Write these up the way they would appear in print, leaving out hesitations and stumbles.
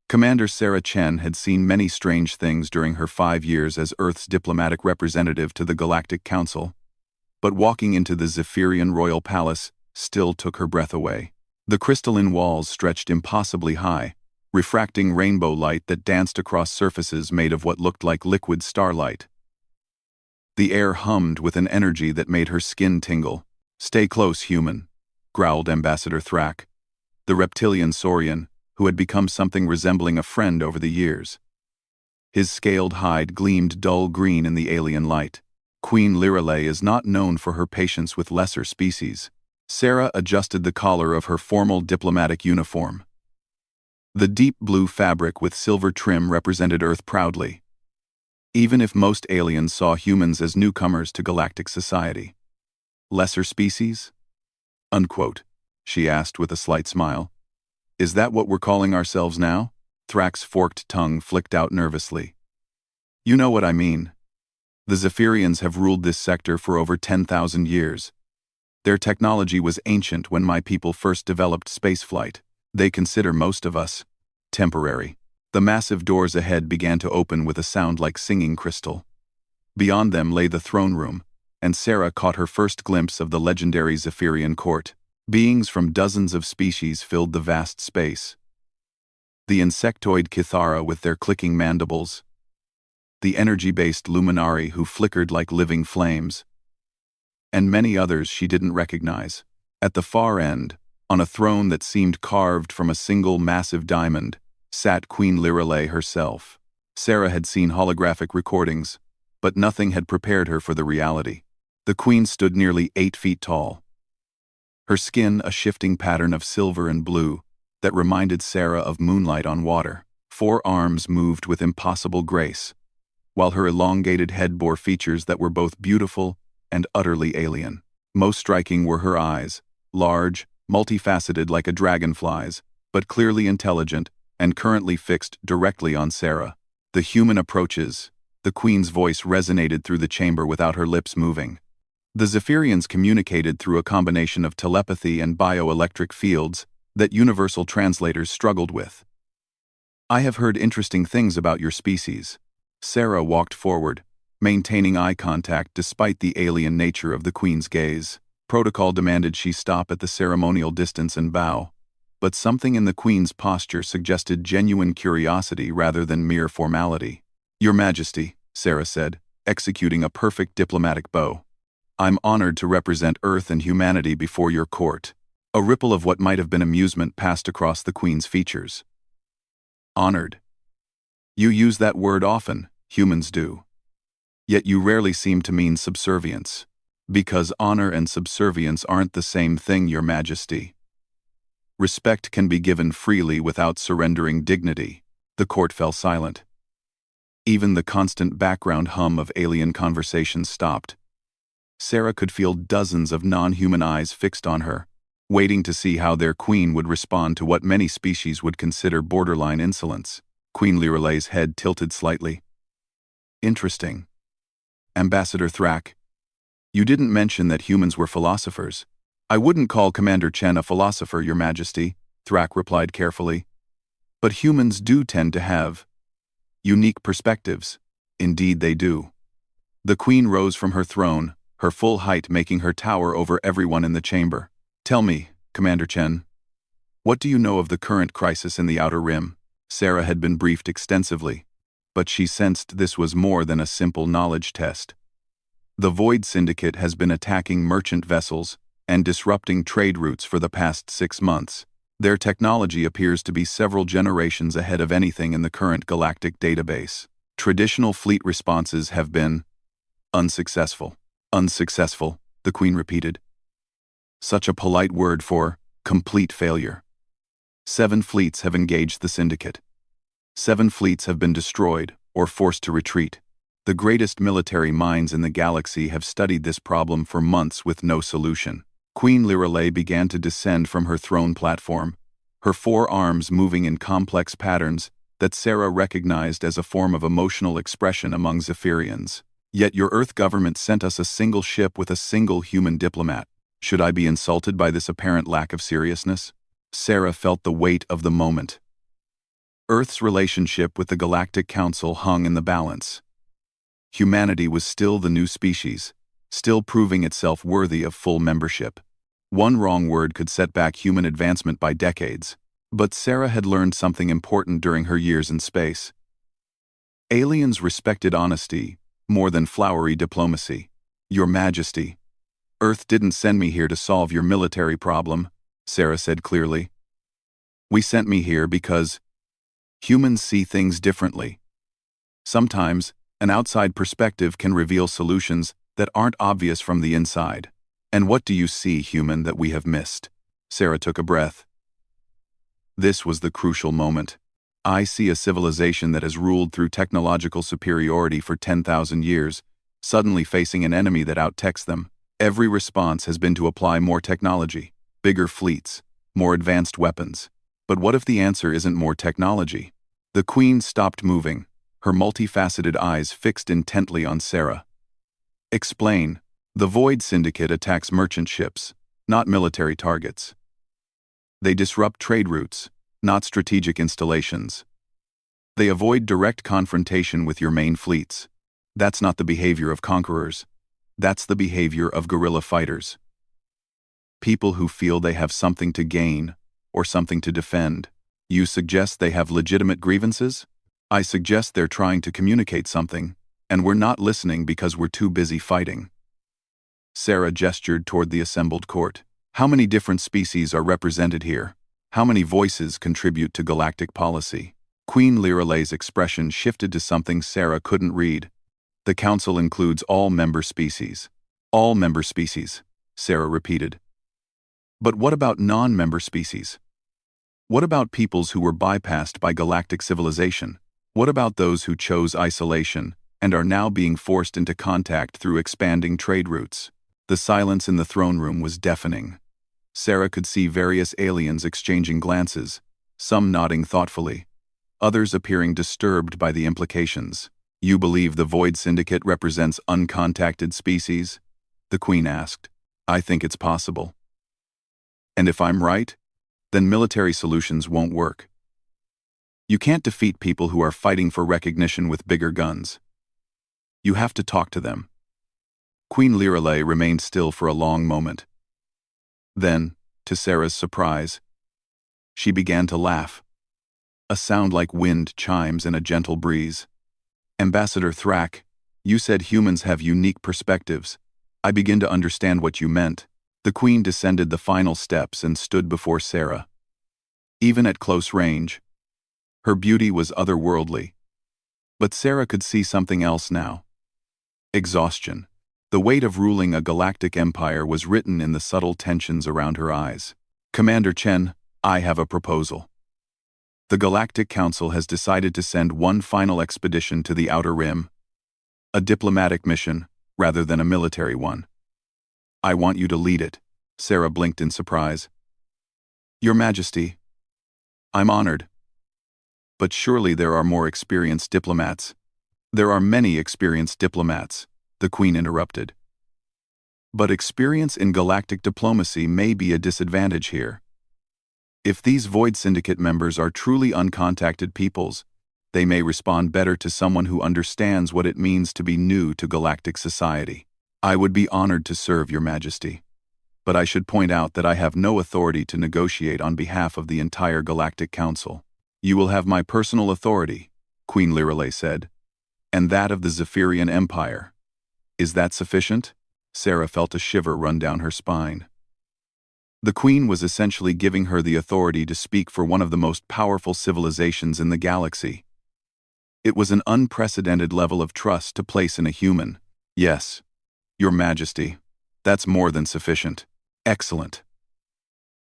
Commander Sarah Chen had seen many strange things during her 5 years as Earth's diplomatic representative to the Galactic Council, but walking into the Zephyrian royal palace still took her breath away. The crystalline walls stretched impossibly high, refracting rainbow light that danced across surfaces made of what looked like liquid starlight. The air hummed with an energy that made her skin tingle. "Stay close, human," growled Ambassador Thrak, the reptilian saurian, who had become something resembling a friend over the years. His scaled hide gleamed dull green in the alien light. Queen Lirelei is not known for her patience with lesser species. Sarah adjusted the collar of her formal diplomatic uniform. The deep blue fabric with silver trim represented Earth proudly, even if most aliens saw humans as newcomers to galactic society. "Lesser species?" Unquote, she asked with a slight smile. "Is that what we're calling ourselves now?" Thrak's forked tongue flicked out nervously. "You know what I mean. The Zephyrians have ruled this sector for over 10,000 years. Their technology was ancient when my people first developed spaceflight. They consider most of us temporary." The massive doors ahead began to open with a sound like singing crystal. Beyond them lay the throne room, and Sarah caught her first glimpse of the legendary Zephyrian court. Beings from dozens of species filled the vast space. The insectoid Kithara with their clicking mandibles, the energy-based Luminari who flickered like living flames, and many others she didn't recognize. At the far end, on a throne that seemed carved from a single massive diamond, sat Queen Lirelei herself. Sarah had seen holographic recordings, but nothing had prepared her for the reality. The queen stood nearly 8 feet tall, her skin a shifting pattern of silver and blue that reminded Sarah of moonlight on water. 4 arms moved with impossible grace, while her elongated head bore features that were both beautiful and utterly alien. Most striking were her eyes, large, multifaceted like a dragonfly's, but clearly intelligent and currently fixed directly on Sarah. "The human approaches." The queen's voice resonated through the chamber without her lips moving. The Zephyrians communicated through a combination of telepathy and bioelectric fields that universal translators struggled with. "I have heard interesting things about your species." Sarah walked forward, maintaining eye contact despite the alien nature of the queen's gaze. Protocol demanded she stop at the ceremonial distance and bow, but something in the queen's posture suggested genuine curiosity rather than mere formality. "Your Majesty," Sarah said, executing a perfect diplomatic bow, "I'm honored to represent Earth and humanity before your court." A ripple of what might have been amusement passed across the queen's features. "Honored? You use that word often, humans do. Yet you rarely seem to mean subservience." "Because honor and subservience aren't the same thing, Your Majesty. Respect can be given freely without surrendering dignity." The court fell silent. Even the constant background hum of alien conversations stopped. Sarah could feel dozens of non-human eyes fixed on her, waiting to see how their queen would respond to what many species would consider borderline insolence. Queen Lirelei's head tilted slightly. "Interesting. Ambassador Thrak, you didn't mention that humans were philosophers." "I wouldn't call Commander Chen a philosopher, Your Majesty," Thrak replied carefully. "But humans do tend to have unique perspectives." "Indeed they do." The queen rose from her throne, her full height making her tower over everyone in the chamber. "Tell me, Commander Chen, what do you know of the current crisis in the Outer Rim?" Sarah had been briefed extensively, but she sensed this was more than a simple knowledge test. The Void Syndicate has been attacking merchant vessels and disrupting trade routes for the past 6 months. Their technology appears to be several generations ahead of anything in the current galactic database. Traditional fleet responses have been unsuccessful. "Unsuccessful," the Queen repeated. Such a polite word for complete failure. 7 fleets have engaged the Syndicate. 7 fleets have been destroyed or forced to retreat. The greatest military minds in the galaxy have studied this problem for months with no solution. Queen Lirelei began to descend from her throne platform, her 4 arms moving in complex patterns that Sarah recognized as a form of emotional expression among Zephyrians. "Yet your Earth government sent us a single ship with a single human diplomat. Should I be insulted by this apparent lack of seriousness?" Sarah felt the weight of the moment. Earth's relationship with the Galactic Council hung in the balance. Humanity was still the new species, still proving itself worthy of full membership. One wrong word could set back human advancement by decades, but Sarah had learned something important during her years in space. Aliens respected honesty more than flowery diplomacy. Your Majesty, Earth didn't send me here to solve your military problem, Sarah said clearly. We sent me here because humans see things differently. Sometimes, an outside perspective can reveal solutions that aren't obvious from the inside. And what do you see, human, that we have missed? Sarah took a breath. This was the crucial moment. I see a civilization that has ruled through technological superiority for 10,000 years, suddenly facing an enemy that outtechs them. Every response has been to apply more technology, bigger fleets, more advanced weapons. But what if the answer isn't more technology? The Queen stopped moving, her multifaceted eyes fixed intently on Sarah. Explain. The Void Syndicate attacks merchant ships, not military targets. They disrupt trade routes, not strategic installations. They avoid direct confrontation with your main fleets. That's not the behavior of conquerors. That's the behavior of guerrilla fighters. People who feel they have something to gain or something to defend. You suggest they have legitimate grievances? I suggest they're trying to communicate something, and we're not listening because we're too busy fighting. Sarah gestured toward the assembled court. How many different species are represented here? How many voices contribute to galactic policy? Queen Lyralay's expression shifted to something Sarah couldn't read. The council includes all member species. All member species, Sarah repeated. But what about non-member species? What about peoples who were bypassed by galactic civilization? What about those who chose isolation and are now being forced into contact through expanding trade routes? The silence in the throne room was deafening. Sarah could see various aliens exchanging glances, some nodding thoughtfully, others appearing disturbed by the implications. You believe the Void Syndicate represents uncontacted species? The Queen asked. I think it's possible. And if I'm right, then military solutions won't work. You can't defeat people who are fighting for recognition with bigger guns. You have to talk to them. Queen Lyralay remained still for a long moment. Then, to Sarah's surprise, she began to laugh. A sound like wind chimes in a gentle breeze. Ambassador Thrak, you said humans have unique perspectives. I begin to understand what you meant. The Queen descended the final steps and stood before Sarah. Even at close range, her beauty was otherworldly. But Sarah could see something else now. Exhaustion. The weight of ruling a galactic empire was written in the subtle tensions around her eyes. Commander Chen, I have a proposal. The Galactic Council has decided to send one final expedition to the Outer Rim. A diplomatic mission, rather than a military one. I want you to lead it. Sarah blinked in surprise. Your Majesty, I'm honored. But surely there are more experienced diplomats. There are many experienced diplomats, the Queen interrupted. But experience in galactic diplomacy may be a disadvantage here. If these Void Syndicate members are truly uncontacted peoples, they may respond better to someone who understands what it means to be new to galactic society. I would be honored to serve Your Majesty. But I should point out that I have no authority to negotiate on behalf of the entire Galactic Council. You will have my personal authority, Queen Lyralay said, and that of the Zephyrian Empire. Is that sufficient? Sarah felt a shiver run down her spine. The Queen was essentially giving her the authority to speak for one of the most powerful civilizations in the galaxy. It was an unprecedented level of trust to place in a human. Yes, Your Majesty, that's more than sufficient. Excellent.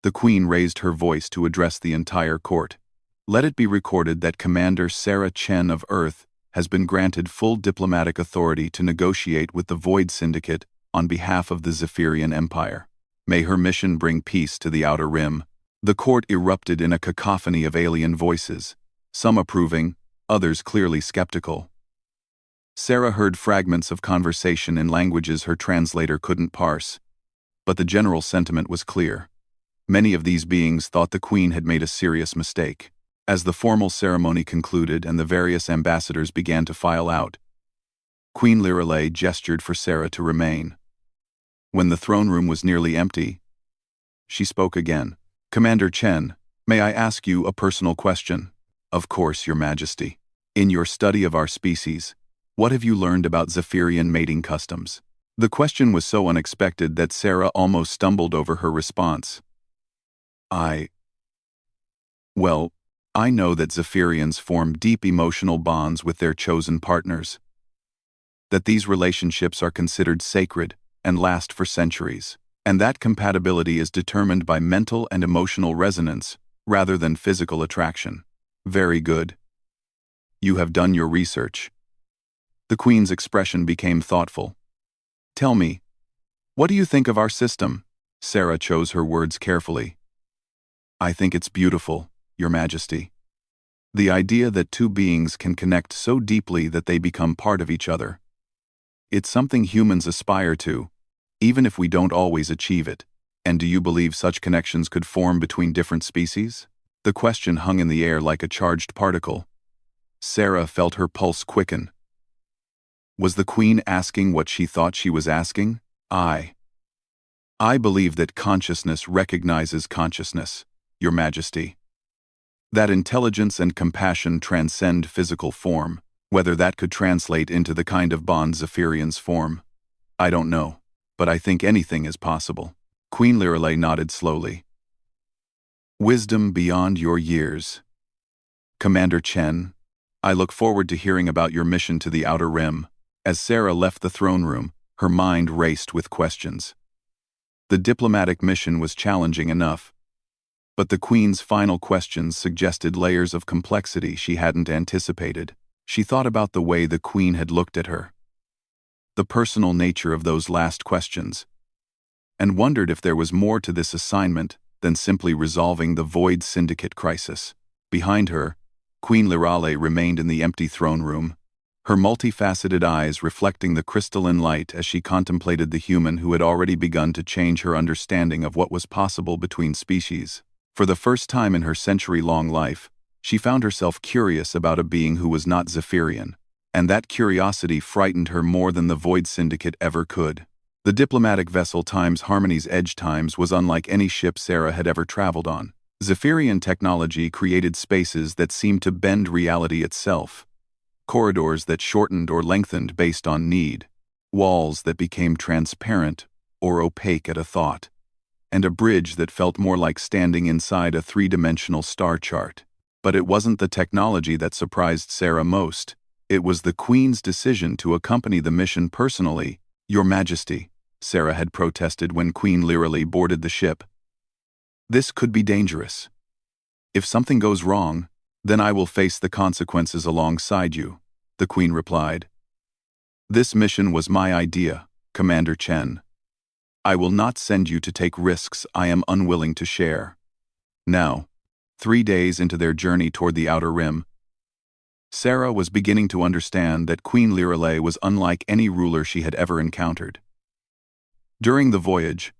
The Queen raised her voice to address the entire court. Let it be recorded that Commander Sarah Chen of Earth has been granted full diplomatic authority to negotiate with the Void Syndicate on behalf of the Zephyrian Empire. May her mission bring peace to the Outer Rim. The court erupted in a cacophony of alien voices, some approving, others clearly skeptical. Sarah heard fragments of conversation in languages her translator couldn't parse, but the general sentiment was clear. Many of these beings thought the Queen had made a serious mistake. As the formal ceremony concluded and the various ambassadors began to file out, Queen Lirelei gestured for Sarah to remain. When the throne room was nearly empty, she spoke again. "Commander Chen, may I ask you a personal question?" "Of course, Your Majesty. In your study of our species, what have you learned about Zephyrian mating customs?" The question was so unexpected that Sarah almost stumbled over her response. Well, I know that Zephyrians form deep emotional bonds with their chosen partners, that these relationships are considered sacred and last for centuries, and that compatibility is determined by mental and emotional resonance rather than physical attraction. Very good. You have done your research. The Queen's expression became thoughtful. Tell me, what do you think of our system? Sarah chose her words carefully. I think it's beautiful, Your Majesty. The idea that two beings can connect so deeply that they become part of each other. It's something humans aspire to, even if we don't always achieve it. And do you believe such connections could form between different species? The question hung in the air like a charged particle. Sarah felt her pulse quicken. Was the Queen asking what she thought she was asking? I believe that consciousness recognizes consciousness, Your Majesty. That intelligence and compassion transcend physical form. Whether that could translate into the kind of bond Zephyrians form, I don't know, but I think anything is possible. Queen Lirelei nodded slowly. Wisdom beyond your years. Commander Chen, I look forward to hearing about your mission to the Outer Rim. As Sarah left the throne room, her mind raced with questions. The diplomatic mission was challenging enough, but the Queen's final questions suggested layers of complexity she hadn't anticipated. She thought about the way the Queen had looked at her, the personal nature of those last questions, and wondered if there was more to this assignment than simply resolving the Void Syndicate crisis. Behind her, Queen Lirelei remained in the empty throne room, her multifaceted eyes reflecting the crystalline light as she contemplated the human who had already begun to change her understanding of what was possible between species. For the first time in her century-long life, she found herself curious about a being who was not Zephyrian, and that curiosity frightened her more than the Void Syndicate ever could. The diplomatic vessel Times Harmony's Edge Times was unlike any ship Sarah had ever traveled on. Zephyrian technology created spaces that seemed to bend reality itself, corridors that shortened or lengthened based on need, walls that became transparent or opaque at a thought, and a bridge that felt more like standing inside a three-dimensional star chart. But it wasn't the technology that surprised Sarah most. It was the Queen's decision to accompany the mission personally. Your Majesty, Sarah had protested when Queen Lirelei boarded the ship. This could be dangerous. If something goes wrong, then I will face the consequences alongside you, the Queen replied. This mission was my idea, Commander Chen. I will not send you to take risks I am unwilling to share. Now, 3 days into their journey toward the Outer Rim, Sarah was beginning to understand that Queen Lirelei was unlike any ruler she had ever encountered. During the voyage,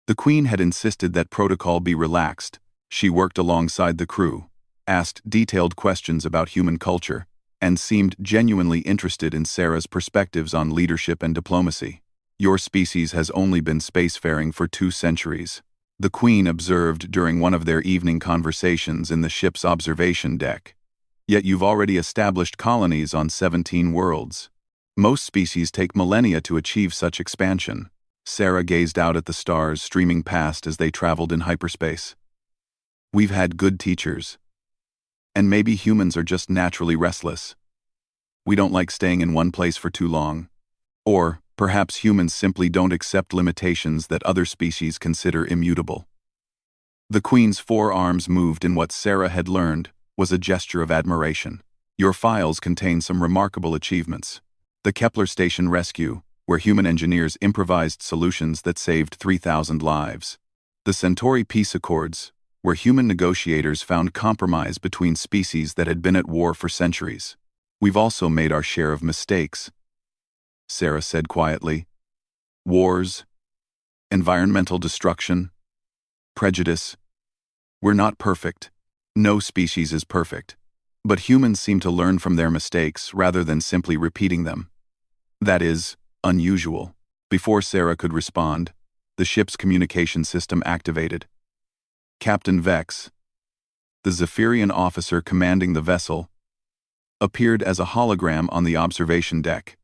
the Queen had insisted that protocol be relaxed. She worked alongside the crew, asked detailed questions about human culture, and seemed genuinely interested in Sarah's perspectives on leadership and diplomacy. Your species has only been spacefaring for 2 centuries. The Queen observed during one of their evening conversations in the ship's observation deck. Yet you've already established colonies on 17 worlds. Most species take millennia to achieve such expansion. Sarah gazed out at the stars streaming past as they traveled in hyperspace. We've had good teachers. And maybe humans are just naturally restless. We don't like staying in one place for too long. Or, perhaps humans simply don't accept limitations that other species consider immutable. The Queen's forearms moved in what Sarah had learned was a gesture of admiration. Your files contain some remarkable achievements. The Kepler Station rescue, where human engineers improvised solutions that saved 3,000 lives. The Centauri peace accords, where human negotiators found compromise between species that had been at war for centuries. We've also made our share of mistakes, Sarah said quietly. Wars, environmental destruction, prejudice. We're not perfect, No species is perfect, but humans seem to learn from their mistakes rather than simply repeating them. That is unusual. Before Sarah could respond, the ship's communication system activated. Captain Vex, the Zephyrian officer commanding the vessel, appeared as a hologram on the observation deck.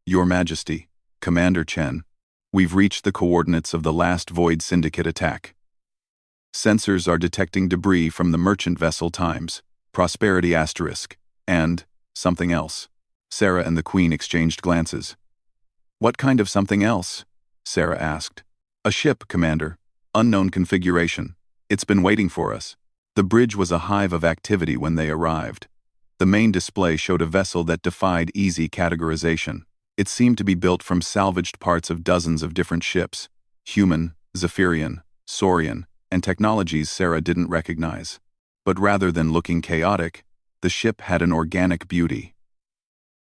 Your Majesty, Commander Chen, we've reached the coordinates of the last Void Syndicate attack. Sensors are detecting debris from the merchant vessel Times, Prosperity Asterisk, and something else. Sarah and the Queen exchanged glances. What kind of something else? Sarah asked. A ship, Commander. Unknown configuration. It's been waiting for us. The bridge was a hive of activity when they arrived. The main display showed a vessel that defied easy categorization. It seemed to be built from salvaged parts of dozens of different ships, human, Zephyrian, Saurian, and technologies Sarah didn't recognize. But rather than looking chaotic, the ship had an organic beauty.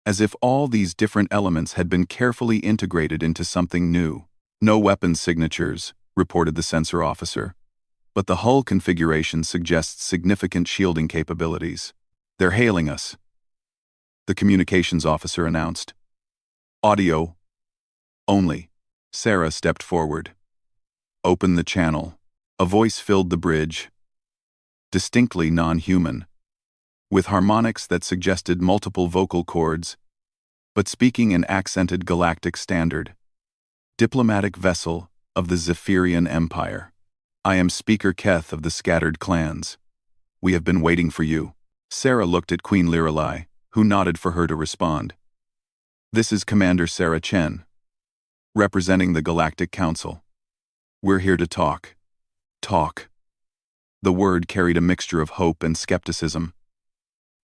As if all these different elements had been carefully integrated into something new. No weapon signatures, reported the sensor officer. But the hull configuration suggests significant shielding capabilities. They're hailing us, the communications officer announced. Audio only. Sarah stepped forward. Open the channel. A voice filled the bridge. Distinctly non-human, with harmonics that suggested multiple vocal cords, but speaking in accented galactic standard. Diplomatic vessel of the Zephyrian Empire. I am Speaker Keth of the Scattered Clans. We have been waiting for you. Sarah looked at Queen Lirelai, who nodded for her to respond. This is Commander Sarah Chen, representing the Galactic Council. We're here to talk. Talk. The word carried a mixture of hope and skepticism.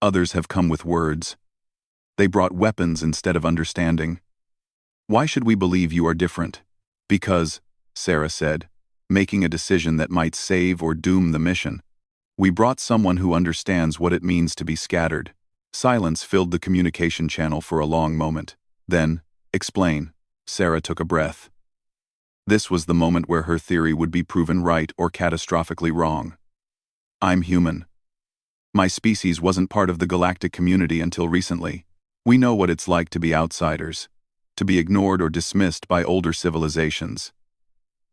Others have come with words. They brought weapons instead of understanding. Why should we believe you are different? Because, Sarah said, making a decision that might save or doom the mission. We brought someone who understands what it means to be scattered. Silence filled the communication channel for a long moment. Then, explain. Sarah took a breath. This was the moment where her theory would be proven right or catastrophically wrong. I'm human. My species wasn't part of the galactic community until recently. We know what it's like to be outsiders, to be ignored or dismissed by older civilizations.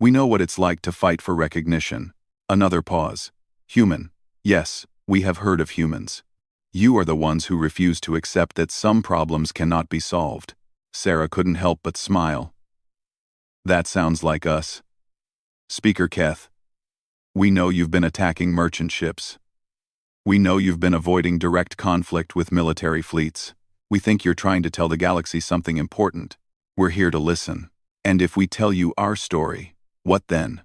We know what it's like to fight for recognition. Another pause. Human. Yes, we have heard of humans. You are the ones who refuse to accept that some problems cannot be solved. Sarah couldn't help but smile. That sounds like us. Speaker Keth. We know you've been attacking merchant ships. We know you've been avoiding direct conflict with military fleets. We think you're trying to tell the galaxy something important. We're here to listen. And if we tell you our story, what then?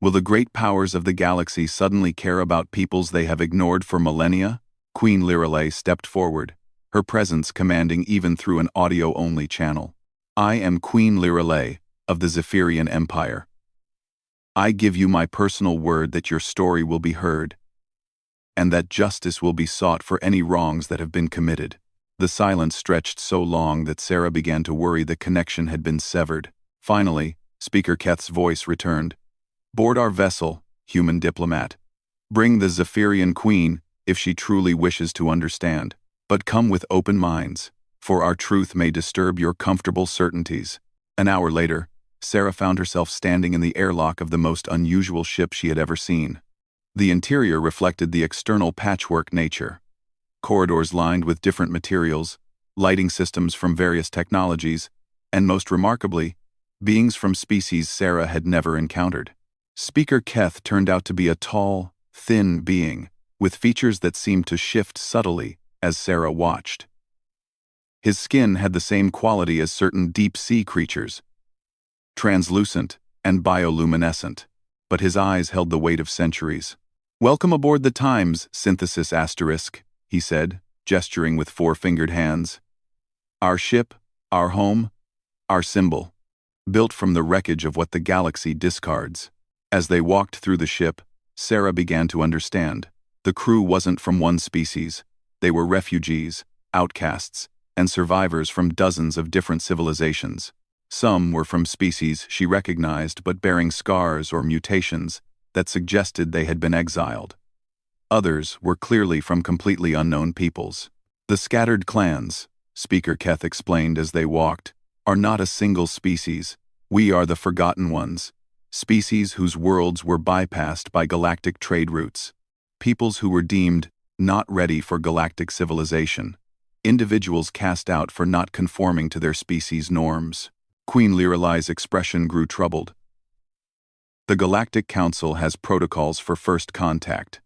Will the great powers of the galaxy suddenly care about peoples they have ignored for millennia? Queen Lirelai stepped forward, her presence commanding even through an audio-only channel. I am Queen Lirelai of the Zephyrian Empire. I give you my personal word that your story will be heard, and that justice will be sought for any wrongs that have been committed. The silence stretched so long that Sarah began to worry the connection had been severed. Finally, Speaker Keth's voice returned. Board our vessel, human diplomat. Bring the Zephyrian Queen, if she truly wishes to understand. But come with open minds, for our truth may disturb your comfortable certainties. An hour later, Sarah found herself standing in the airlock of the most unusual ship she had ever seen. The interior reflected the external patchwork nature. Corridors lined with different materials, lighting systems from various technologies, and most remarkably, beings from species Sarah had never encountered. Speaker Keth turned out to be a tall, thin being, with features that seemed to shift subtly as Sarah watched. His skin had the same quality as certain deep-sea creatures, translucent and bioluminescent, but his eyes held the weight of centuries. Welcome aboard the Times, Synthesis Asterisk, he said, gesturing with four-fingered hands. Our ship, our home, our symbol, built from the wreckage of what the galaxy discards. As they walked through the ship, Sarah began to understand. The crew wasn't from one species. They were refugees, outcasts, and survivors from dozens of different civilizations. Some were from species she recognized but bearing scars or mutations that suggested they had been exiled. Others were clearly from completely unknown peoples. The scattered clans, Speaker Keth explained as they walked, are not a single species. We are the forgotten ones. Species whose worlds were bypassed by galactic trade routes. Peoples who were deemed not ready for galactic civilization. Individuals cast out for not conforming to their species' norms. Queen Lirelai's expression grew troubled. The Galactic Council has protocols for first contact.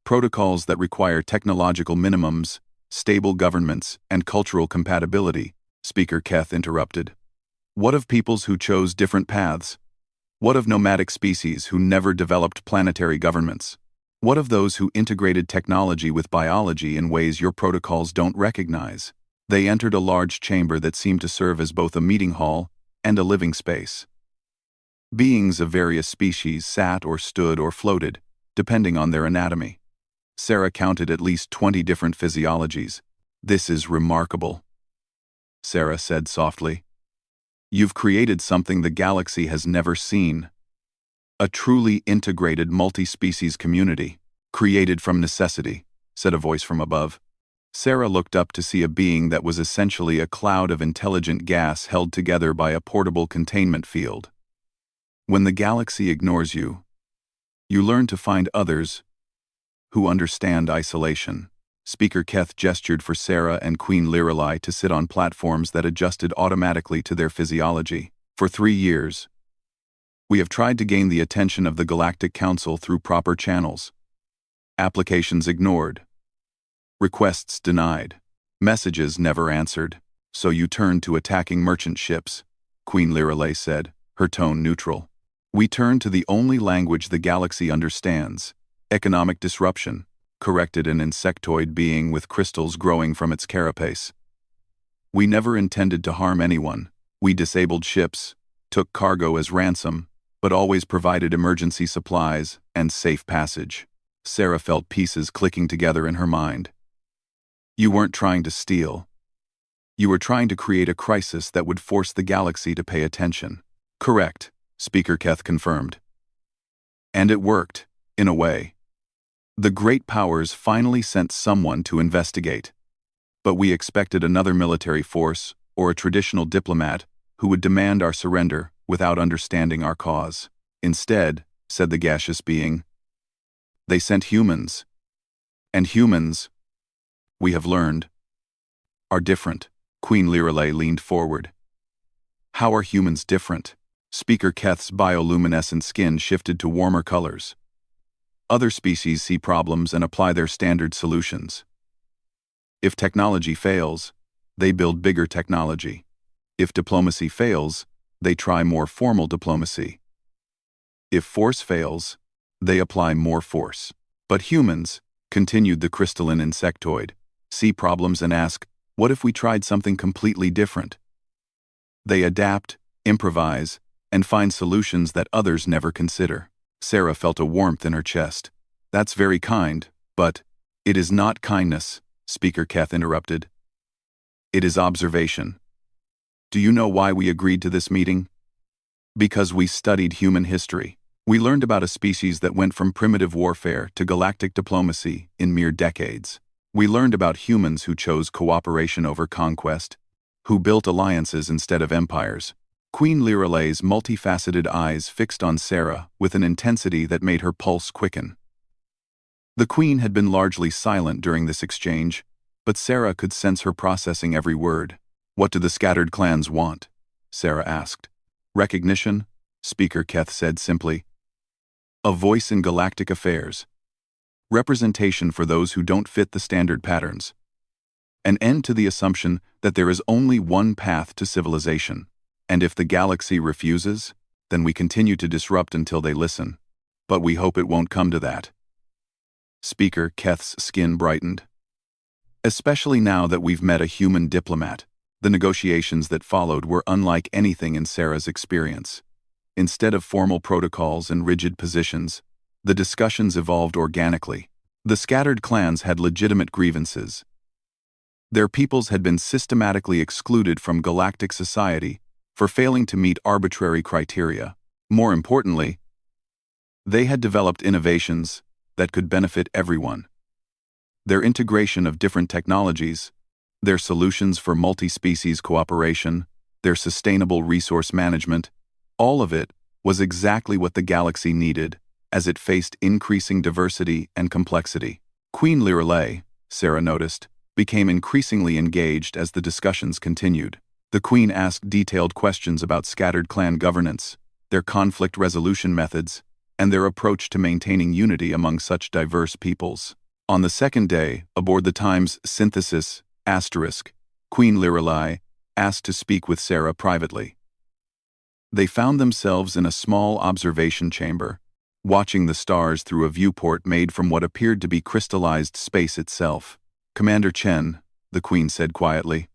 Protocols that require technological minimums, stable governments, and cultural compatibility, Speaker Keth interrupted. What of peoples who chose different paths? What of nomadic species who never developed planetary governments? What of those who integrated technology with biology in ways your protocols don't recognize? They entered a large chamber that seemed to serve as both a meeting hall and a living space. Beings of various species sat or stood or floated, depending on their anatomy. Sarah counted at least 20 different physiologies. This is remarkable, Sarah said softly. You've created something the galaxy has never seen. A truly integrated multi-species community, created from necessity, said a voice from above. Sarah looked up to see a being that was essentially a cloud of intelligent gas held together by a portable containment field. When the galaxy ignores you, you learn to find others who understand isolation. Speaker Keth gestured for Sarah and Queen Lirelai to sit on platforms that adjusted automatically to their physiology. For 3 years, we have tried to gain the attention of the Galactic Council through proper channels. Applications ignored. Requests denied. Messages never answered. So you turned to attacking merchant ships, Queen Lirelai said, her tone neutral. We turn to the only language the galaxy understands, economic disruption, corrected an insectoid being with crystals growing from its carapace. We never intended to harm anyone. We disabled ships, took cargo as ransom, but always provided emergency supplies and safe passage. Sarah felt pieces clicking together in her mind. You weren't trying to steal. You were trying to create a crisis that would force the galaxy to pay attention. Correct, Speaker Keth confirmed. And it worked, in a way. The great powers finally sent someone to investigate. But we expected another military force or a traditional diplomat who would demand our surrender without understanding our cause. Instead, said the gaseous being, they sent humans. And humans, we have learned, are different. Queen Lirelai leaned forward. How are humans different? Speaker Keth's bioluminescent skin shifted to warmer colors. Other species see problems and apply their standard solutions. If technology fails, they build bigger technology. If diplomacy fails, they try more formal diplomacy. If force fails, they apply more force. But humans, continued the crystalline insectoid, see problems and ask, what if we tried something completely different? They adapt, improvise, and find solutions that others never consider. Sarah felt a warmth in her chest. That's very kind, but it is not kindness, Speaker Keth interrupted. It is observation. Do you know why we agreed to this meeting? Because we studied human history. We learned about a species that went from primitive warfare to galactic diplomacy in mere decades. We learned about humans who chose cooperation over conquest, who built alliances instead of empires. Queen Lirelai's multifaceted eyes fixed on Sarah with an intensity that made her pulse quicken. The Queen had been largely silent during this exchange, but Sarah could sense her processing every word. What do the scattered clans want? Sarah asked. Recognition, Speaker Keth said simply. A voice in galactic affairs. Representation for those who don't fit the standard patterns. An end to the assumption that there is only one path to civilization. And if the galaxy refuses, then we continue to disrupt until they listen. But we hope it won't come to that. Speaker Keth's skin brightened. Especially now that we've met a human diplomat. The negotiations that followed were unlike anything in Sarah's experience. Instead of formal protocols and rigid positions, the discussions evolved organically. The scattered clans had legitimate grievances. Their peoples had been systematically excluded from galactic society for failing to meet arbitrary criteria. More importantly, they had developed innovations that could benefit everyone. Their integration of different technologies, their solutions for multi-species cooperation, their sustainable resource management, all of it was exactly what the galaxy needed as it faced increasing diversity and complexity. Queen Lirelei, Sarah noticed, became increasingly engaged as the discussions continued. The Queen asked detailed questions about scattered clan governance, their conflict resolution methods, and their approach to maintaining unity among such diverse peoples. On the second day, aboard the Times Synthesis *, Queen Lirelei asked to speak with Sarah privately. They found themselves in a small observation chamber, watching the stars through a viewport made from what appeared to be crystallized space itself. "Commander Chen," the Queen said quietly,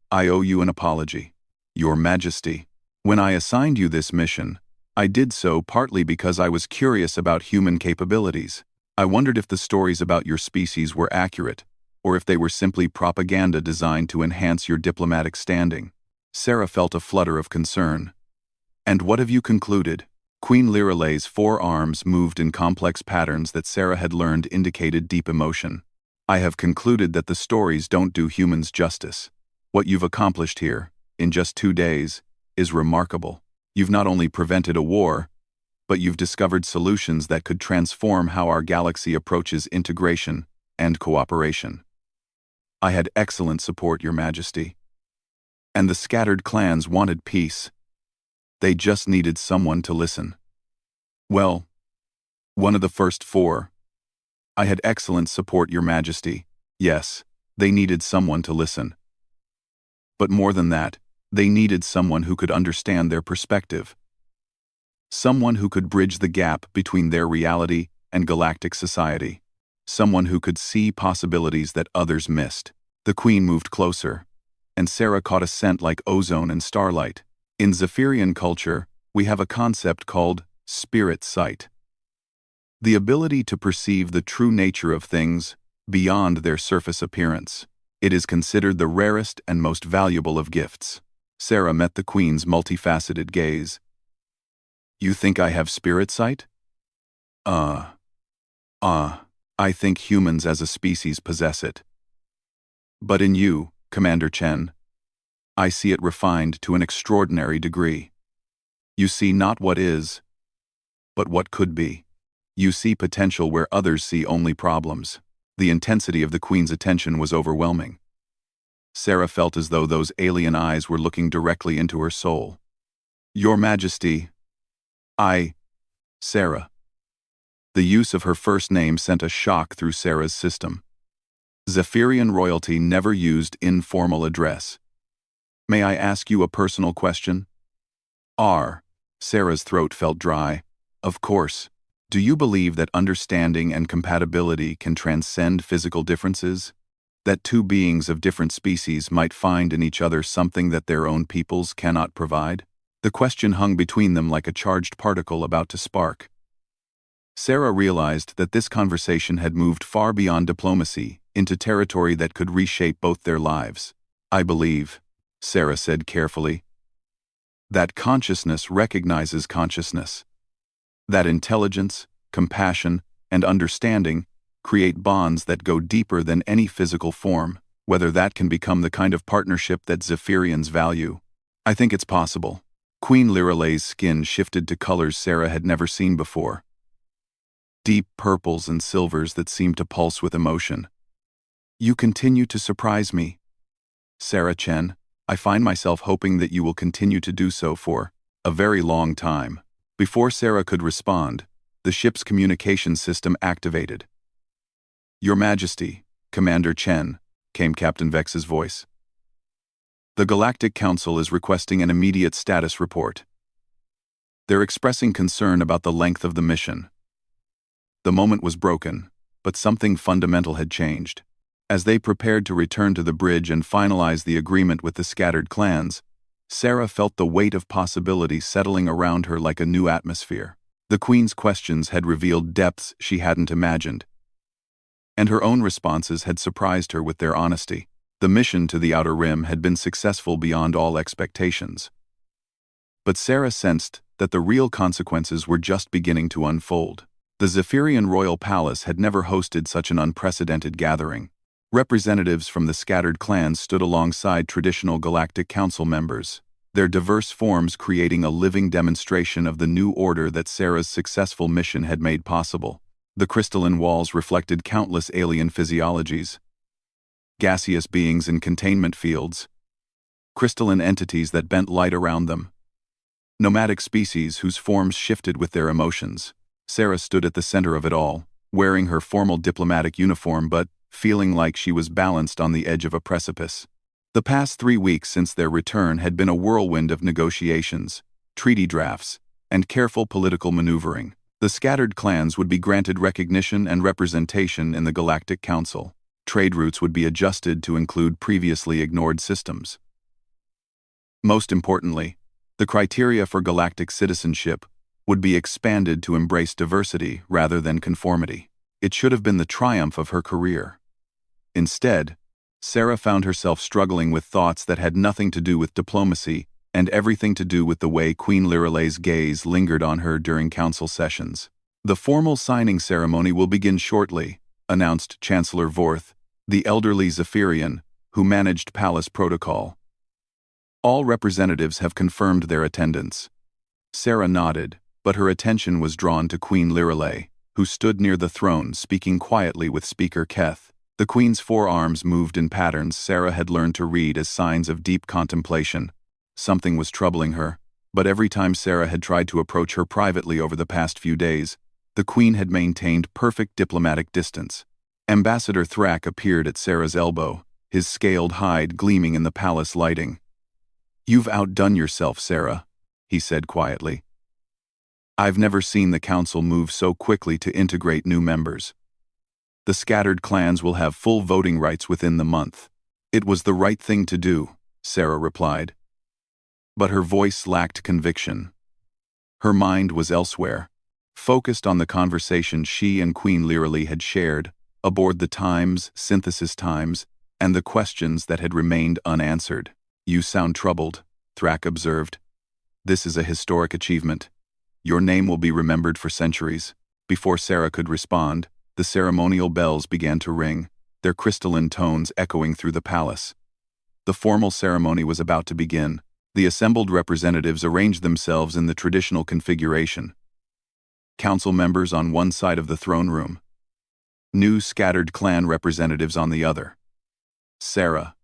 "I owe you an apology. Your Majesty. When I assigned you this mission, I did so partly because I was curious about human capabilities. I wondered if the stories about your species were accurate, or if they were simply propaganda designed to enhance your diplomatic standing." Sarah felt a flutter of concern. "And what have you concluded?" Queen Lirelei's forearms moved in complex patterns that Sarah had learned indicated deep emotion. "I have concluded that the stories don't do humans justice. What you've accomplished here, in just 2 days, is remarkable. You've not only prevented a war, but you've discovered solutions that could transform how our galaxy approaches integration and cooperation. I had excellent support, Your Majesty. And the scattered clans wanted peace. They just needed someone to listen. Well, one of the first 4. I had excellent support, Your Majesty. Yes, they needed someone to listen. But more than that, they needed someone who could understand their perspective. Someone who could bridge the gap between their reality and galactic society. Someone who could see possibilities that others missed." The Queen moved closer, and Sarah caught a scent like ozone and starlight. In Zephyrian culture, we have a concept called spirit sight. The ability to perceive the true nature of things beyond their surface appearance. It is considered the rarest and most valuable of gifts. Sarah met the Queen's multifaceted gaze. "You think I have spirit sight?" I think humans as a species possess it. But in you, Commander Chen, I see it refined to an extraordinary degree. You see not what is, but what could be. You see potential where others see only problems." The intensity of the Queen's attention was overwhelming. Sarah felt as though those alien eyes were looking directly into her soul. "Your Majesty, Sarah." The use of her first name sent a shock through Sarah's system. Zephyrian royalty never used informal address. "May I ask you a personal question?" Sarah's throat felt dry. "Of course. Do you believe that understanding and compatibility can transcend physical differences? That 2 beings of different species might find in each other something that their own peoples cannot provide?" The question hung between them like a charged particle about to spark. Sarah realized that this conversation had moved far beyond diplomacy into territory that could reshape both their lives. "I believe," Sarah said carefully, "that consciousness recognizes consciousness. That intelligence, compassion, and understanding create bonds that go deeper than any physical form. Whether that can become the kind of partnership that Zephyrians value, I think it's possible." Queen Lirelei's skin shifted to colors Sarah had never seen before. Deep purples and silvers that seemed to pulse with emotion. "You continue to surprise me, Sarah Chen. I find myself hoping that you will continue to do so for a very long time." Before Sarah could respond, the ship's communication system activated. "Your Majesty, Commander Chen," came Captain Vex's voice. "The Galactic Council is requesting an immediate status report. They're expressing concern about the length of the mission." The moment was broken, but something fundamental had changed. As they prepared to return to the bridge and finalize the agreement with the scattered clans, Sarah felt the weight of possibility settling around her like a new atmosphere. The Queen's questions had revealed depths she hadn't imagined, and her own responses had surprised her with their honesty. The mission to the Outer Rim had been successful beyond all expectations. But Sarah sensed that the real consequences were just beginning to unfold. The Zephyrian royal palace had never hosted such an unprecedented gathering. Representatives from the scattered clans stood alongside traditional Galactic Council members, their diverse forms creating a living demonstration of the new order that Sarah's successful mission had made possible. The crystalline walls reflected countless alien physiologies, gaseous beings in containment fields, crystalline entities that bent light around them, nomadic species whose forms shifted with their emotions. Sarah stood at the center of it all, wearing her formal diplomatic uniform but feeling like she was balanced on the edge of a precipice. The past 3 weeks since their return had been a whirlwind of negotiations, treaty drafts, and careful political maneuvering. The scattered clans would be granted recognition and representation in the Galactic Council. Trade routes would be adjusted to include previously ignored systems. Most importantly, the criteria for galactic citizenship would be expanded to embrace diversity rather than conformity. It should have been the triumph of her career. Instead, Sarah found herself struggling with thoughts that had nothing to do with diplomacy and everything to do with the way Queen Liralay's gaze lingered on her during council sessions. "The formal signing ceremony will begin shortly," announced Chancellor Vorth, the elderly Zephyrian, who managed palace protocol. "All representatives have confirmed their attendance." Sarah nodded, but her attention was drawn to Queen Liralay, who stood near the throne speaking quietly with Speaker Keth. The Queen's forearms moved in patterns Sarah had learned to read as signs of deep contemplation. Something was troubling her, but every time Sarah had tried to approach her privately over the past few days, the Queen had maintained perfect diplomatic distance. Ambassador Thrak appeared at Sarah's elbow, his scaled hide gleaming in the palace lighting. "You've outdone yourself, Sarah," he said quietly. "I've never seen the council move so quickly to integrate new members. The scattered clans will have full voting rights within the month." "It was the right thing to do," Sarah replied. But her voice lacked conviction. Her mind was elsewhere, focused on the conversation she and Queen Liralee had shared, aboard the Times, Synthesis Times, and the questions that had remained unanswered. "You sound troubled," Thrak observed. "This is a historic achievement. Your name will be remembered for centuries." Before Sarah could respond, the ceremonial bells began to ring, their crystalline tones echoing through the palace. The formal ceremony was about to begin. The assembled representatives arranged themselves in the traditional configuration. Council members on one side of the throne room, new scattered clan representatives on the other. Sarah,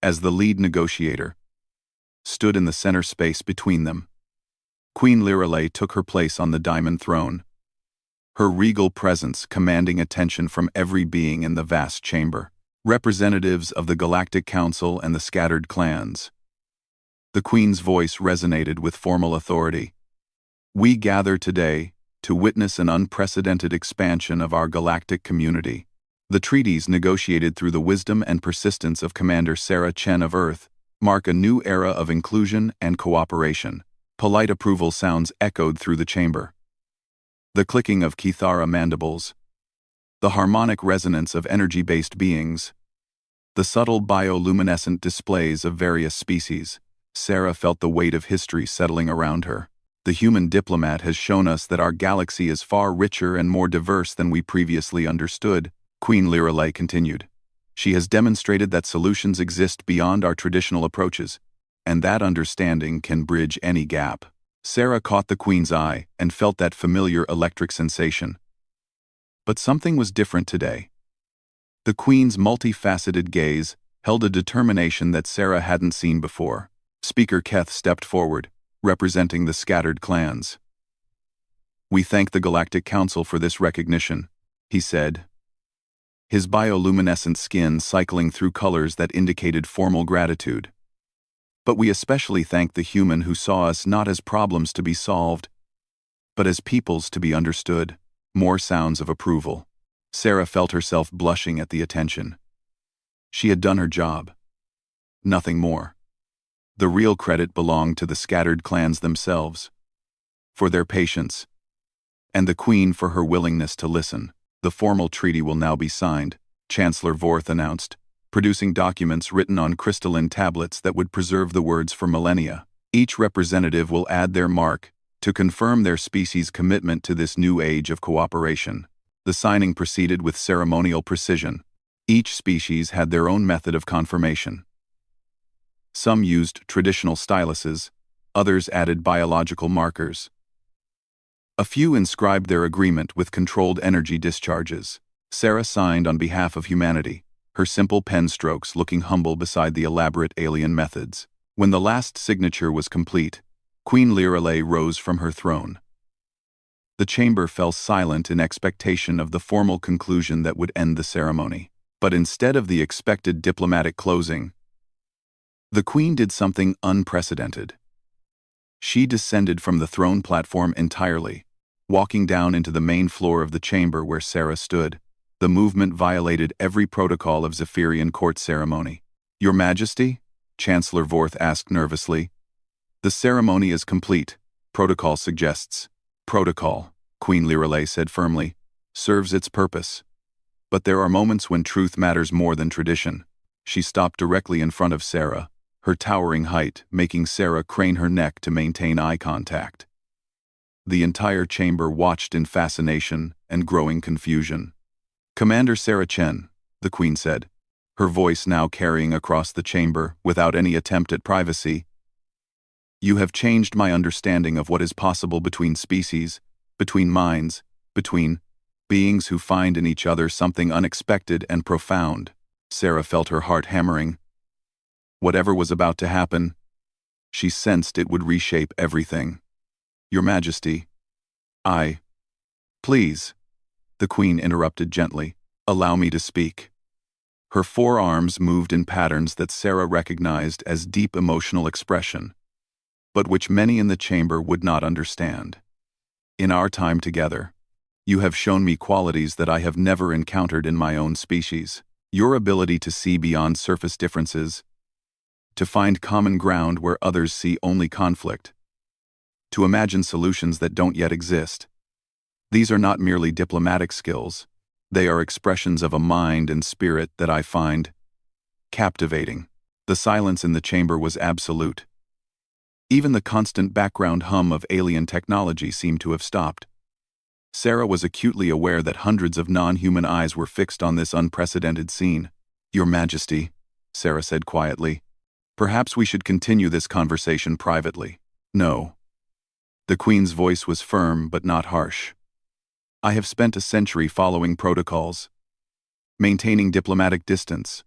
as the lead negotiator, stood in the center space between them. Queen Liralay took her place on the diamond throne, her regal presence commanding attention from every being in the vast chamber. Representatives of the Galactic Council and the scattered clans. The Queen's voice resonated with formal authority. "We gather today to witness an unprecedented expansion of our galactic community. The treaties negotiated through the wisdom and persistence of Commander Sarah Chen of Earth mark a new era of inclusion and cooperation." Polite approval sounds echoed through the chamber. The clicking of Kithara mandibles, the harmonic resonance of energy-based beings, the subtle bioluminescent displays of various species. Sarah felt the weight of history settling around her. The human diplomat has shown us that our galaxy is far richer and more diverse than we previously understood, Queen Liralay continued. She has demonstrated that solutions exist beyond our traditional approaches, and that understanding can bridge any gap. Sarah caught the Queen's eye and felt that familiar electric sensation. But something was different today. The Queen's multifaceted gaze held a determination that Sarah hadn't seen before. Speaker Keth stepped forward, representing the scattered clans. "We thank the Galactic Council for this recognition," he said, his bioluminescent skin cycling through colors that indicated formal gratitude. "But we especially thank the human who saw us not as problems to be solved, but as peoples to be understood." More sounds of approval. Sarah felt herself blushing at the attention. She had done her job. Nothing more. The real credit belonged to the scattered clans themselves, for their patience, and the Queen for her willingness to listen. "The formal treaty will now be signed," Chancellor Vorth announced, producing documents written on crystalline tablets that would preserve the words for millennia. "Each representative will add their mark, to confirm their species' commitment to this new age of cooperation. The signing proceeded with ceremonial precision. Each species had their own method of confirmation. Some used traditional styluses, others added biological markers. A few inscribed their agreement with controlled energy discharges. Sarah signed on behalf of humanity, her simple pen strokes looking humble beside the elaborate alien methods. When the last signature was complete, Queen Lirelei rose from her throne. The chamber fell silent in expectation of the formal conclusion that would end the ceremony. But instead of the expected diplomatic closing, the Queen did something unprecedented. She descended from the throne platform entirely, walking down into the main floor of the chamber where Sarah stood. The movement violated every protocol of Zephyrian court ceremony. "Your Majesty?" Chancellor Vorth asked nervously. "The ceremony is complete," protocol suggests. "Protocol," Queen Lirelei said firmly, "serves its purpose. But there are moments when truth matters more than tradition." She stopped directly in front of Sarah, her towering height making Sarah crane her neck to maintain eye contact. The entire chamber watched in fascination and growing confusion. "Commander Sarah Chen," the Queen said, her voice now carrying across the chamber without any attempt at privacy, "you have changed my understanding of what is possible between species, between minds, between beings who find in each other something unexpected and profound." Sarah felt her heart hammering. Whatever was about to happen, she sensed it would reshape everything. "Your Majesty, Please," the Queen interrupted gently, "allow me to speak." Her forearms moved in patterns that Sarah recognized as deep emotional expression, but which many in the chamber would not understand. "In our time together, you have shown me qualities that I have never encountered in my own species. Your ability to see beyond surface differences, to find common ground where others see only conflict, to imagine solutions that don't yet exist. These are not merely diplomatic skills, they are expressions of a mind and spirit that I find captivating." The silence in the chamber was absolute. Even the constant background hum of alien technology seemed to have stopped. Sarah was acutely aware that hundreds of non-human eyes were fixed on this unprecedented scene. "Your Majesty," Sarah said quietly, "perhaps we should continue this conversation privately." "No." The Queen's voice was firm but not harsh. "I have spent a century following protocols, maintaining diplomatic distance,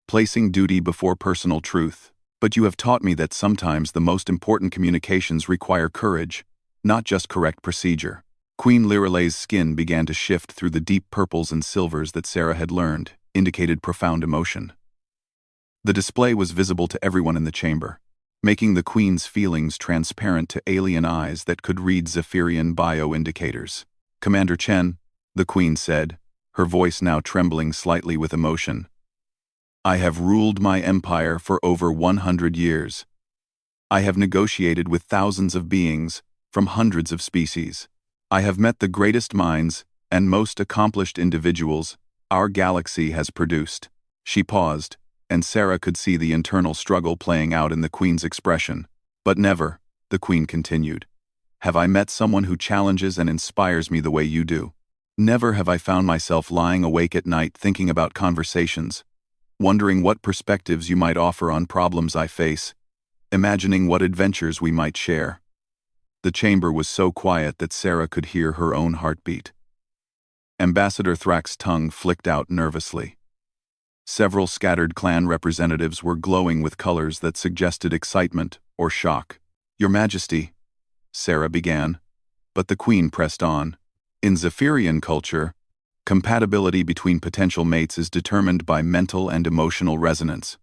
placing duty before personal truth. But you have taught me that sometimes the most important communications require courage, not just correct procedure." Queen Lirelei's skin began to shift through the deep purples and silvers that Sarah had learned, indicated profound emotion. The display was visible to everyone in the chamber, making the Queen's feelings transparent to alien eyes that could read Zephyrian bio-indicators. "Commander Chen," the Queen said, her voice now trembling slightly with emotion, "I have ruled my empire for over 100 years. I have negotiated with thousands of beings from hundreds of species. I have met the greatest minds and most accomplished individuals our galaxy has produced." She paused, and Sarah could see the internal struggle playing out in the Queen's expression. "But never," the Queen continued, "have I met someone who challenges and inspires me the way you do. Never have I found myself lying awake at night thinking about conversations, wondering what perspectives you might offer on problems I face, imagining what adventures we might share." The chamber was so quiet that Sarah could hear her own heartbeat. Ambassador Thrax's tongue flicked out nervously. Several scattered clan representatives were glowing with colors that suggested excitement or shock. "Your Majesty," Sarah began, but the Queen pressed on. "In Zephyrian culture, compatibility between potential mates is determined by mental and emotional resonance,"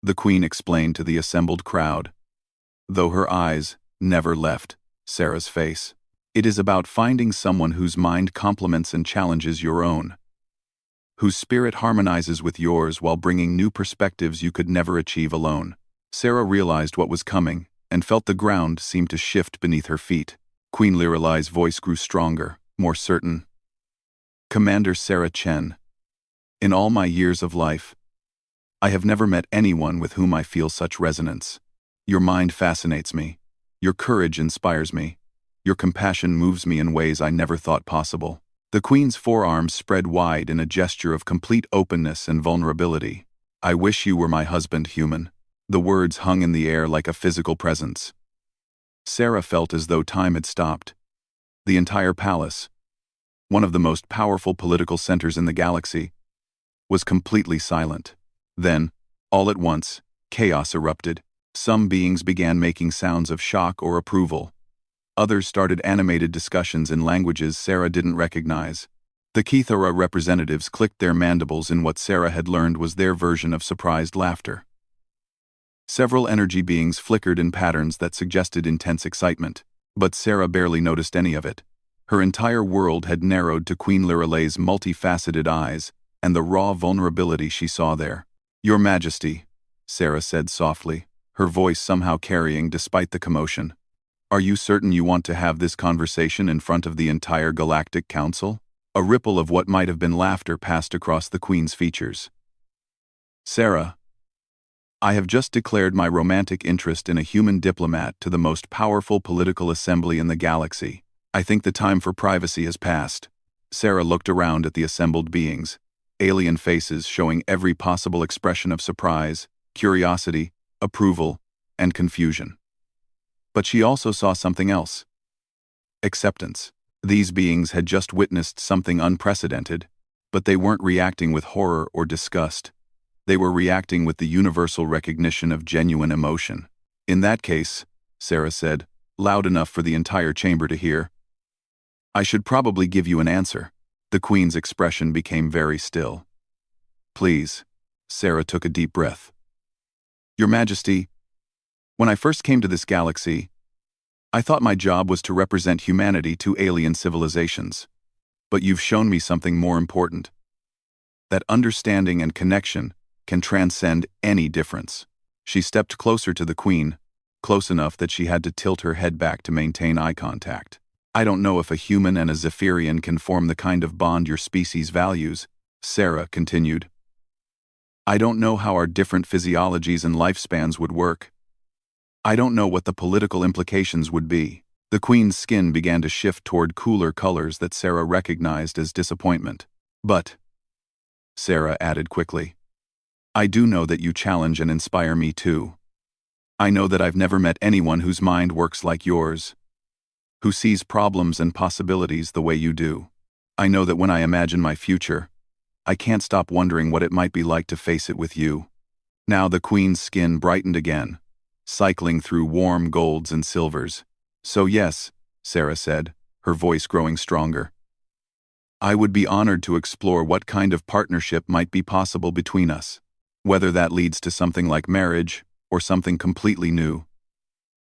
the Queen explained to the assembled crowd, though her eyes never left Sarah's face. "It is about finding someone whose mind complements and challenges your own, whose spirit harmonizes with yours while bringing new perspectives you could never achieve alone." Sarah realized what was coming and felt the ground seem to shift beneath her feet. Queen Lirelei's voice grew stronger, more certain. "Commander Sarah Chen, in all my years of life, I have never met anyone with whom I feel such resonance. Your mind fascinates me. Your courage inspires me. Your compassion moves me in ways I never thought possible." The Queen's forearms spread wide in a gesture of complete openness and vulnerability. "I wish you were my husband, human." The words hung in the air like a physical presence. Sarah felt as though time had stopped. The entire palace, one of the most powerful political centers in the galaxy, was completely silent. Then, all at once, chaos erupted. Some beings began making sounds of shock or approval. Others started animated discussions in languages Sarah didn't recognize. The Kithara representatives clicked their mandibles in what Sarah had learned was their version of surprised laughter. Several energy beings flickered in patterns that suggested intense excitement, but Sarah barely noticed any of it. Her entire world had narrowed to Queen Lyralei's multifaceted eyes and the raw vulnerability she saw there. "Your Majesty," Sarah said softly, her voice somehow carrying despite the commotion. "Are you certain you want to have this conversation in front of the entire Galactic Council?" A ripple of what might have been laughter passed across the Queen's features. "Sarah, I have just declared my romantic interest in a human diplomat to the most powerful political assembly in the galaxy. I think the time for privacy has passed." Sarah looked around at the assembled beings, alien faces showing every possible expression of surprise, curiosity, approval, and confusion. But she also saw something else. Acceptance. These beings had just witnessed something unprecedented, but they weren't reacting with horror or disgust. They were reacting with the universal recognition of genuine emotion. "In that case," Sarah said, loud enough for the entire chamber to hear, "I should probably give you an answer." The Queen's expression became very still. "Please." Sarah took a deep breath. "Your Majesty, when I first came to this galaxy, I thought my job was to represent humanity to alien civilizations. But you've shown me something more important. That understanding and connection can transcend any difference." She stepped closer to the Queen, close enough that she had to tilt her head back to maintain eye contact. "I don't know if a human and a Zephyrian can form the kind of bond your species values," Sarah continued. "I don't know how our different physiologies and lifespans would work. I don't know what the political implications would be." The Queen's skin began to shift toward cooler colors that Sarah recognized as disappointment. "But," Sarah added quickly, "I do know that you challenge and inspire me too. I know that I've never met anyone whose mind works like yours, who sees problems and possibilities the way you do. I know that when I imagine my future, I can't stop wondering what it might be like to face it with you." Now the Queen's skin brightened again, cycling through warm golds and silvers. "So yes," Sarah said, her voice growing stronger. "I would be honored to explore what kind of partnership might be possible between us, whether that leads to something like marriage or something completely new.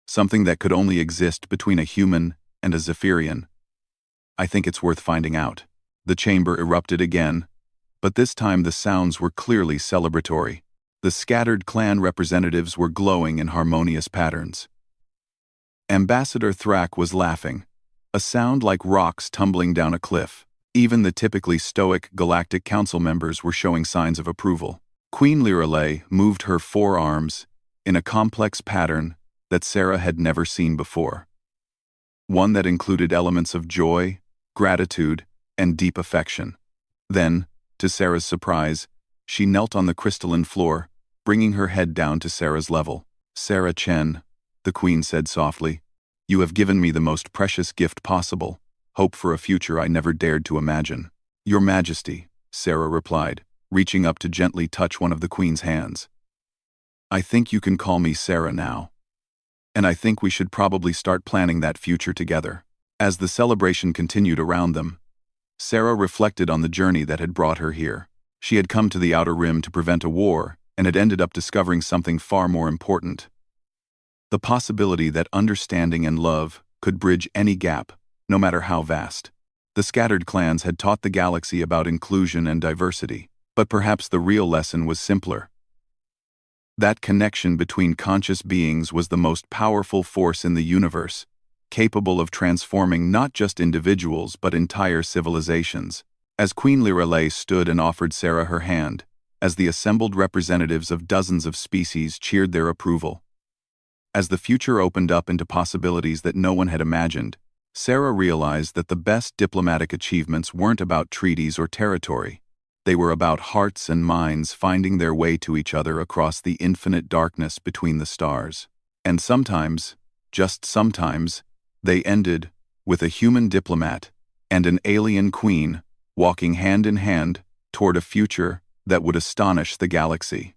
Something that could only exist between a human and a Zephyrian. I think it's worth finding out." The chamber erupted again, but this time the sounds were clearly celebratory. The scattered clan representatives were glowing in harmonious patterns. Ambassador Thrak was laughing, a sound like rocks tumbling down a cliff. Even the typically stoic Galactic Council members were showing signs of approval. Queen Lyralei moved her forearms in a complex pattern that Sarah had never seen before. One that included elements of joy, gratitude, and deep affection. Then, to Sarah's surprise, she knelt on the crystalline floor, bringing her head down to Sarah's level. "Sarah Chen," the Queen said softly, "you have given me the most precious gift possible, hope for a future I never dared to imagine." "Your Majesty," Sarah replied, reaching up to gently touch one of the Queen's hands. "I think you can call me Sarah now. And I think we should probably start planning that future together." As the celebration continued around them, Sarah reflected on the journey that had brought her here. She had come to the Outer Rim to prevent a war and had ended up discovering something far more important. The possibility that understanding and love could bridge any gap, no matter how vast. The scattered clans had taught the galaxy about inclusion and diversity, but perhaps the real lesson was simpler. That connection between conscious beings was the most powerful force in the universe, capable of transforming not just individuals but entire civilizations. As Queen Lyralei stood and offered Sarah her hand, as the assembled representatives of dozens of species cheered their approval, As the future opened up into possibilities that no one had imagined, Sarah realized that the best diplomatic achievements weren't about treaties or territory. They were about hearts and minds finding their way to each other across the infinite darkness between the stars. And sometimes, just sometimes, they ended with a human diplomat and an alien queen walking hand in hand toward a future that would astonish the galaxy.